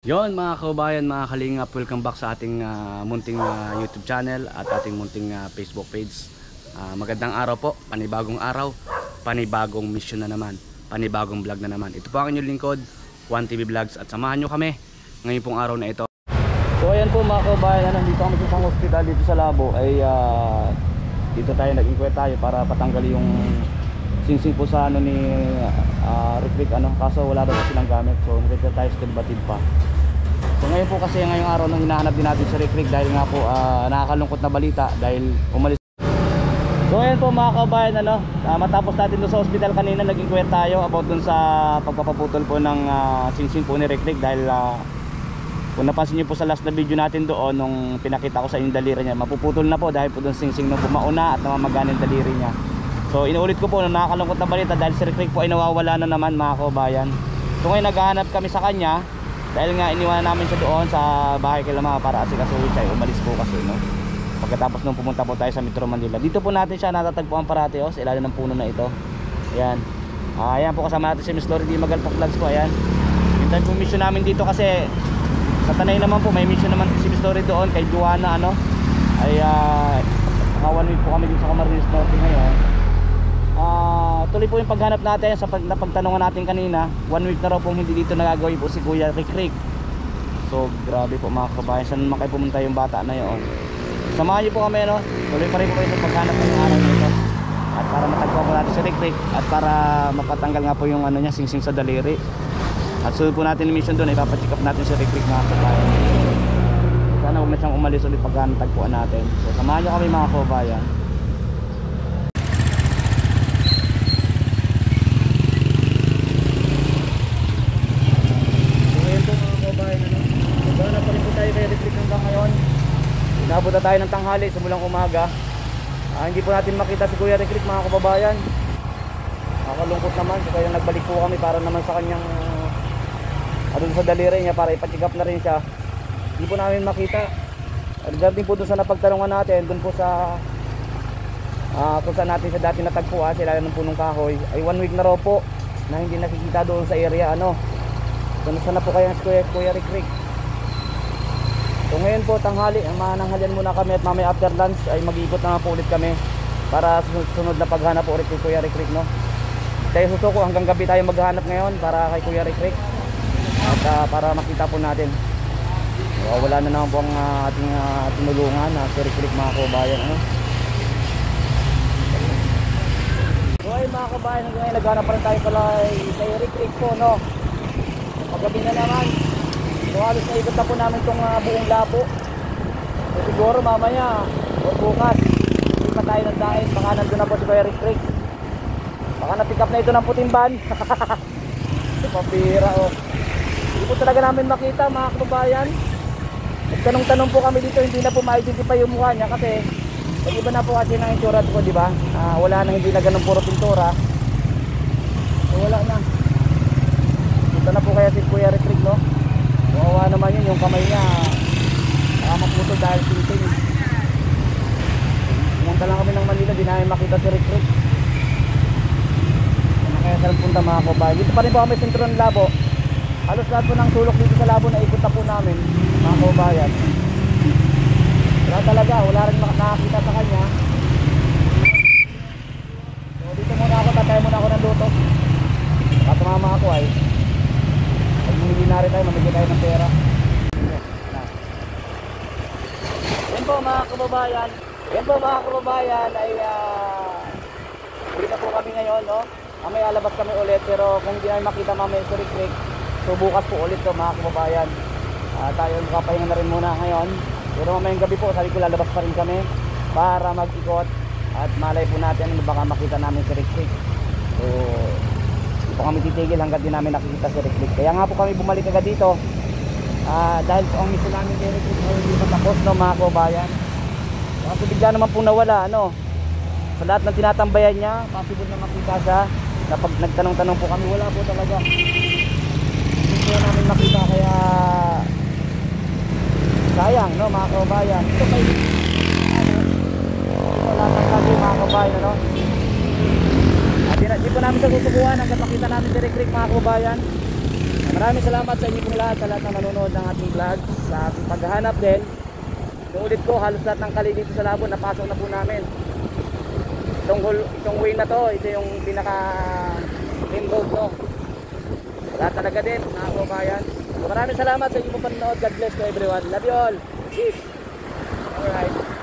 Yon mga kabayan, mga kalingap, welcome back sa ating munting YouTube channel at ating munting Facebook page. Magandang araw po, panibagong araw, panibagong mission na naman, panibagong vlog na naman. Ito po ang inyong lingkod, 1TV Vlogs, at samahan nyo kami ngayon pong araw na ito. So ayan po mga kabayan, dito kami sa isang hospital dito sa Labo. Ay dito tayo nag-inquire tayo para patanggal yung singsing po sa ni Rick, kaso wala daw silang gamit. So nagkita tayo still batid pa. So ngayon po kasi ngayong araw nang hinahanap din natin si Rick dahil nga po nakakalungkot na balita dahil umalis. So ayan po mga kabayan, matapos natin doon sa hospital kanina, nag-inquire tayo about doon sa pagpapaputol po ng singsing po ni Rick dahil kung napansin niyo po sa last na video natin doon nung pinakita ko sa inyo daliri niya, mapuputol na po dahil po doon singsing nung pumauna at namamagana yung daliri niya. So inuulit ko po nung nakakalungkot na balita dahil si Rick po ay nawawala na naman mga kabayan. So ngayon naghahanap kami sa kanya dahil nga iniwanan namin siya doon sa bahay kay Lama para asikasuhin siya. Umalis po kasi pagkatapos nung pumunta po tayo sa Metro Manila. Dito po natin siya natatagpuan parati sa ilalim ng puno na ito. Ayan. Ayan po kasama natin si Miss Lori Di Magalpak Vlogs po. Ayan. Yung time po mission namin dito kasi sa Tanay naman po may mission naman si Miss Lori doon kay Juana ay naka 1 week po kami dito sa Camarines Norte ngayon. Tuloy po yung paghanap natin sa napagtanungan natin kanina. 1 week na raw pong hindi dito nagagawin po si Kuya Rick. So grabe po mga kabayan, saan naman kayo pumunta yung bata na yun. Samahan niyo po kami, tuloy pa rin po kayo sa paghanap ng araw na ito at para matagpuan po natin si Rick at para mapatanggal nga po yung niya, singsing sa daliri. At sunod po natin yung mission doon, ipapacheck up natin si Rick mga kabayan. Sana huwag na siyang umalis ulit pag natagpuan natin. So samahan niyo kami mga kabayan. Napunta tayo ng tanghali, simulang umaga. Hindi po natin makita si Kuya Rick mga kababayan. Nakakalungkot naman, so kaya nagbalik po kami para naman sa kanyang doon sa daliri niya para ipa-check up na rin siya. Hindi po namin makita. Regarding po doon sa napagtanungan natin, doon po sa kung saan natin sa dati natagpuan, sila ng punong kahoy, ay 1 week na raw po na hindi nakikita doon sa area. So nasaan na po kaya si Kuya Rick? So ngayon po tanghali, mananghalian muna kami at mamaya after lunch ay mag-iikot na po ulit kami para sunod na paghanap po ulit kay Kuya Rick Tayo susuko hanggang gabi tayo maghanap ngayon para kay Kuya Rick at para makita po natin. Wala na naman po ang ating tinulungan si Rick mga kabayan. So ay mga kabayan, ngayon naghanap pa rin tayo pala kay Rick po Paggabi na naman. So halos naikot na po namin itong buong Labo. So siguro mamaya o bukas hindi pa tayo ng dahil, baka nandun na po si Kuya Rick. Baka na-pick up na ito ng puting van. Ito pambira Hindi po talaga namin makita mga kababayan. Nagtanong-tanong po kami dito, hindi na po ma-identify yung mukha niya kasi iba na po kasi ng itsura ko, di ba? Wala na, hindi na ganun puro pintura. So wala na. Punta na po kaya si Kuya Rick Kawawa naman yun, yung kamay niya maputo dahil singsing. Pumunta lang kami ng Manila, di namin makita si Rick. Kaya saan punta mga kabayan. Dito pa rin po kami sentro ng Labo. Halos lahat po ng sulok dito sa Labo na ikot na po namin mga kabayan. Wala talaga, wala rin nakakita sa kanya. So dito muna ako, tatay muna ako ng luto. Katumama ako ay mamili na rin tayo, mamili tayo ng pera. Yan po mga kababayan ay ulit na po kami ngayon may alabas kami ulit pero kung hindi namin makita mamaya si Rick so bukas po ulit mga kababayan. Tayo makapahinga na rin muna ngayon pero mamayang gabi po sabi ko lalabas pa rin kami para mag-ikot at malay po natin baka makita namin si Rick. So kami titigil hanggang di namin nakikita si Rick. Kaya nga po kami bumalik agad dito dahil po ang mission namin kay Rick hindi pa tapos mga kababayan. Kasi bigla naman po nawala sa lahat ng tinatambayan niya possible na makita siya na pag nagtanong-tanong po kami wala po talaga hindi po namin makita kaya sayang mga kababayan. Ito may wala nang sabi mga kababayan Di po namin sa susubuhan hanggang makita namin si Rick mga kababayan. Maraming salamat sa inyo pong lahat, sa lahat ng nanonood ng ating vlog, sa ating paghahanap din. Inuulit ko, halos lahat ng kali dito sa Labon napasok na po namin. Itong way na to, ito yung pinaka main road no. Lahat talaga din, mga kabayan. Maraming salamat sa inyo pong panonood. God bless to everyone. Love you all. Peace. Alright.